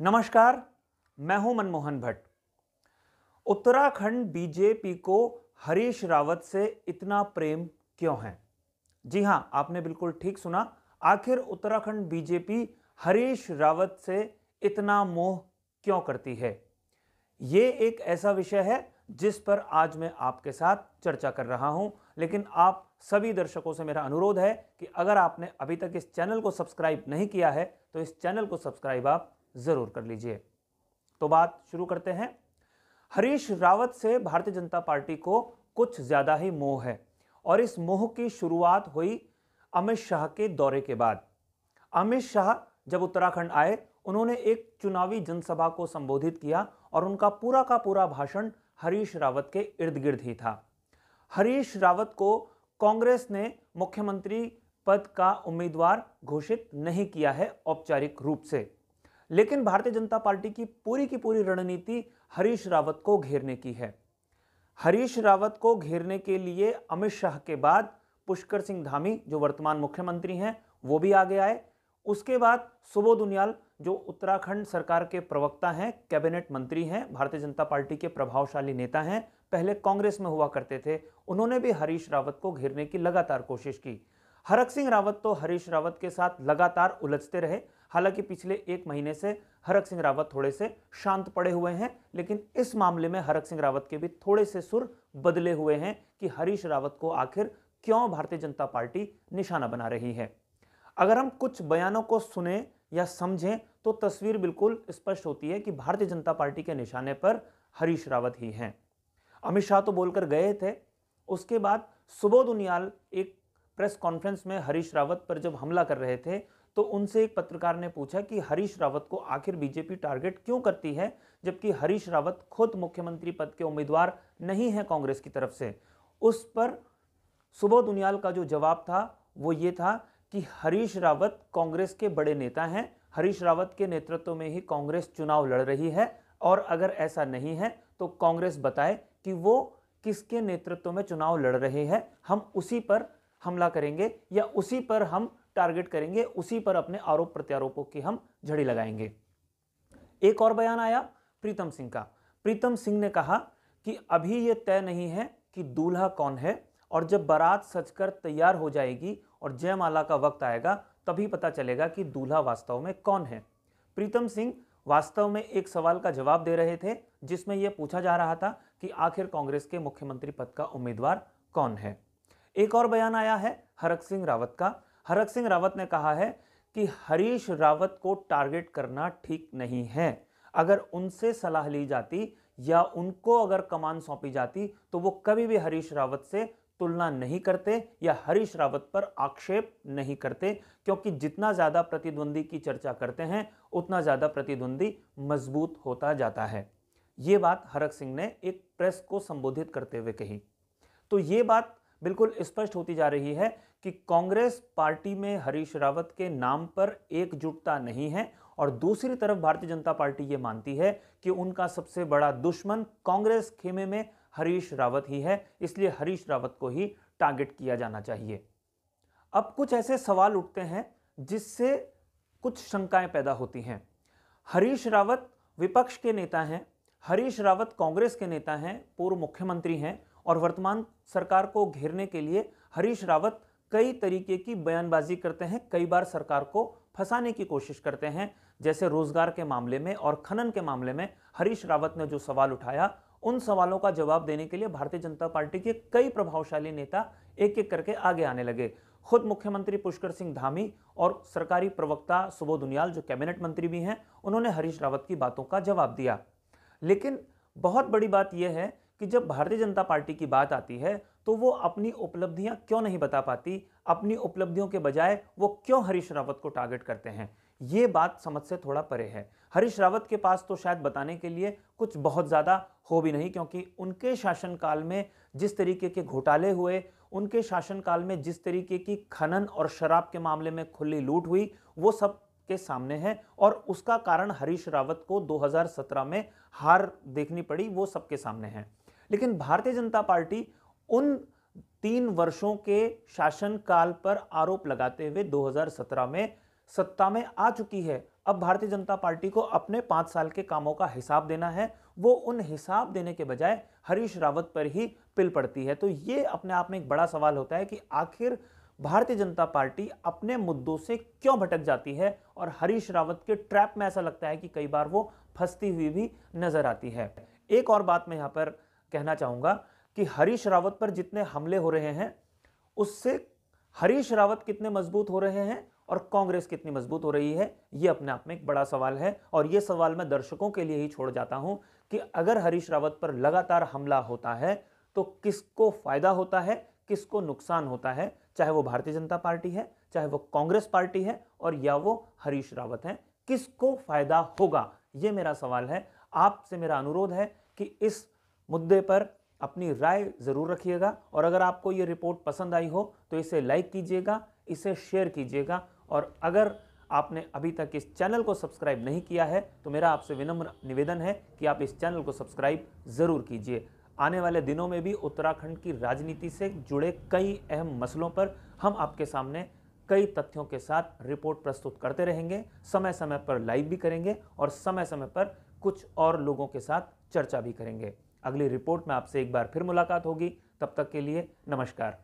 नमस्कार, मैं हूं मनमोहन भट्ट। उत्तराखंड बीजेपी को हरीश रावत से इतना प्रेम क्यों है? जी हां, आपने बिल्कुल ठीक सुना। आखिर उत्तराखंड बीजेपी हरीश रावत से इतना मोह क्यों करती है? ये एक ऐसा विषय है जिस पर आज मैं आपके साथ चर्चा कर रहा हूं। लेकिन आप सभी दर्शकों से मेरा अनुरोध है कि अगर आपने अभी तक इस चैनल को सब्सक्राइब नहीं किया है तो इस चैनल को सब्सक्राइब आप जरूर कर लीजिए। तो बात शुरू करते हैं। हरीश रावत से भारतीय जनता पार्टी को कुछ ज्यादा ही मोह है और इस मोह की शुरुआत हुई अमित शाह के दौरे के बाद। अमित शाह जब उत्तराखंड आए, उन्होंने एक चुनावी जनसभा को संबोधित किया और उनका पूरा का पूरा भाषण हरीश रावत के इर्द गिर्द ही था। हरीश रावत को कांग्रेस ने मुख्यमंत्री पद का उम्मीदवार घोषित नहीं किया है औपचारिक रूप से, लेकिन भारतीय जनता पार्टी की पूरी रणनीति हरीश रावत को घेरने की है। हरीश रावत को घेरने के लिए अमित शाह के बाद पुष्कर सिंह धामी, जो वर्तमान मुख्यमंत्री हैं, वो भी आगे आए। उसके बाद सुबोध उनियाल, जो उत्तराखंड सरकार के प्रवक्ता हैं, कैबिनेट मंत्री हैं, भारतीय जनता पार्टी के प्रभावशाली नेता हैं, पहले कांग्रेस में हुआ करते थे, उन्होंने भी हरीश रावत को घेरने की लगातार कोशिश की। हरक सिंह रावत तो हरीश रावत के साथ लगातार उलझते रहे। हालांकि पिछले एक महीने से हरक सिंह रावत थोड़े से शांत पड़े हुए हैं, लेकिन इस मामले में हरक सिंह रावत के भी थोड़े से सुर बदले हुए हैं कि हरीश रावत को आखिर क्यों भारतीय जनता पार्टी निशाना बना रही है। अगर हम कुछ बयानों को सुने या समझें तो तस्वीर बिल्कुल स्पष्ट होती है कि भारतीय जनता पार्टी के निशाने पर हरीश रावत ही हैं। अमित शाह तो बोलकर गए थे, उसके बाद सुबोध उनियाल एक प्रेस कॉन्फ्रेंस में हरीश रावत पर जब हमला कर रहे थे तो उनसे एक पत्रकार ने पूछा कि हरीश रावत को आखिर बीजेपी टारगेट क्यों करती है, जबकि हरीश रावत खुद मुख्यमंत्री पद के उम्मीदवार नहीं है कांग्रेस की तरफ से। उस पर सुबोध उनियाल का जो जवाब था वो ये था कि हरीश रावत कांग्रेस के बड़े नेता हैं, हरीश रावत के नेतृत्व में ही कांग्रेस चुनाव लड़ रही है और अगर ऐसा नहीं है तो कांग्रेस बताए कि वो किसके नेतृत्व में चुनाव लड़ रहे हैं, हम उसी पर हमला करेंगे या उसी पर हम टारगेट करेंगे, उसी पर अपने आरोप प्रत्यारोपों की हम झड़ी लगाएंगे। एक और बयान आया प्रीतम सिंह का। प्रीतम सिंह ने कहा कि अभी यह तय नहीं है कि दूल्हा कौन है और जब बारात सजकर तैयार हो जाएगी और जयमाला का वक्त आएगा तभी पता चलेगा कि दूल्हा वास्तव में कौन है। प्रीतम सिंह वास्तव में एक सवाल का जवाब दे रहे थे जिसमें यह पूछा जा रहा था कि आखिर कांग्रेस के मुख्यमंत्री पद का उम्मीदवार कौन है। एक और बयान आया है हरक सिंह रावत का। हरक सिंह रावत ने कहा है कि हरीश रावत को टारगेट करना ठीक नहीं है। अगर उनसे सलाह ली जाती या उनको अगर कमान सौंपी जाती तो वो कभी भी हरीश रावत से तुलना नहीं करते या हरीश रावत पर आक्षेप नहीं करते, क्योंकि जितना ज्यादा प्रतिद्वंदी की चर्चा करते हैं उतना ज्यादा प्रतिद्वंदी मजबूत होता जाता है। ये बात हरक सिंह ने एक प्रेस को संबोधित करते हुए कही। तो ये बात बिल्कुल स्पष्ट होती जा रही है कि कांग्रेस पार्टी में हरीश रावत के नाम पर एकजुटता नहीं है और दूसरी तरफ भारतीय जनता पार्टी ये मानती है कि उनका सबसे बड़ा दुश्मन कांग्रेस खेमे में हरीश रावत ही है, इसलिए हरीश रावत को ही टारगेट किया जाना चाहिए। अब कुछ ऐसे सवाल उठते हैं जिससे कुछ शंकाएं पैदा होती हैं। हरीश रावत विपक्ष के नेता हैं, हरीश रावत कांग्रेस के नेता हैं, पूर्व मुख्यमंत्री हैं और वर्तमान सरकार को घेरने के लिए हरीश रावत कई तरीके की बयानबाजी करते हैं, कई बार सरकार को फंसाने की कोशिश करते हैं। जैसे रोजगार के मामले में और खनन के मामले में हरीश रावत ने जो सवाल उठाया, उन सवालों का जवाब देने के लिए भारतीय जनता पार्टी के कई प्रभावशाली नेता एक एक करके आगे आने लगे। खुद मुख्यमंत्री पुष्कर सिंह धामी और सरकारी प्रवक्ता सुबोध उनियाल, जो कैबिनेट मंत्री भी हैं, उन्होंने हरीश रावत की बातों का जवाब दिया। लेकिन बहुत बड़ी बात यह है कि जब भारतीय जनता पार्टी की बात आती है तो वो अपनी उपलब्धियां क्यों नहीं बता पाती, अपनी उपलब्धियों के बजाय वो क्यों हरीश रावत को टारगेट करते हैं। ये बात समझ से थोड़ा परे है। हरीश रावत के पास तो शायद बताने के लिए कुछ बहुत ज्यादा हो भी नहीं, क्योंकि उनके शासनकाल में जिस तरीके के घोटाले हुए, उनके शासनकाल में जिस तरीके की खनन और शराब के मामले में खुली लूट हुई, वो सब के सामने है और उसका कारण हरीश रावत को 2017 में हार देखनी पड़ी, वो सबके सामने है। लेकिन भारतीय जनता पार्टी उन 3 वर्षों के शासनकाल पर आरोप लगाते हुए 2017 में सत्ता में आ चुकी है। अब भारतीय जनता पार्टी को अपने 5 साल के कामों का हिसाब देना है। वो उन हिसाब देने के बजाय हरीश रावत पर ही पिल पड़ती है। तो ये अपने आप में एक बड़ा सवाल होता है कि आखिर भारतीय जनता पार्टी अपने मुद्दों से क्यों भटक जाती है और हरीश रावत के ट्रैप में ऐसा लगता है कि कई बार वो फंसती हुई भी नजर आती है। एक और बात मैं यहां पर कहना चाहूंगा कि हरीश रावत पर जितने हमले हो रहे हैं उससे हरीश रावत कितने मजबूत हो रहे हैं और कांग्रेस कितनी मजबूत हो रही है, यह अपने आप में एक बड़ा सवाल है। और यह सवाल मैं दर्शकों के लिए ही छोड़ जाता हूं कि अगर हरीश रावत पर लगातार हमला होता है तो किसको फायदा होता है, किसको नुकसान होता है, चाहे वो भारतीय जनता पार्टी है, चाहे वो कांग्रेस पार्टी है और या वो हरीश रावत है, किसको फायदा होगा, यह मेरा सवाल है। आपसे मेरा अनुरोध है कि इस मुद्दे पर अपनी राय जरूर रखिएगा और अगर आपको यह रिपोर्ट पसंद आई हो तो इसे लाइक कीजिएगा, इसे शेयर कीजिएगा और अगर आपने अभी तक इस चैनल को सब्सक्राइब नहीं किया है तो मेरा आपसे विनम्र निवेदन है कि आप इस चैनल को सब्सक्राइब जरूर कीजिए। आने वाले दिनों में भी उत्तराखंड की राजनीति से जुड़े कई अहम मसलों पर हम आपके सामने कई तथ्यों के साथ रिपोर्ट प्रस्तुत करते रहेंगे, समय समय पर लाइव भी करेंगे और समय समय पर कुछ और लोगों के साथ चर्चा भी करेंगे। अगली रिपोर्ट में आपसे एक बार फिर मुलाकात होगी, तब तक के लिए नमस्कार।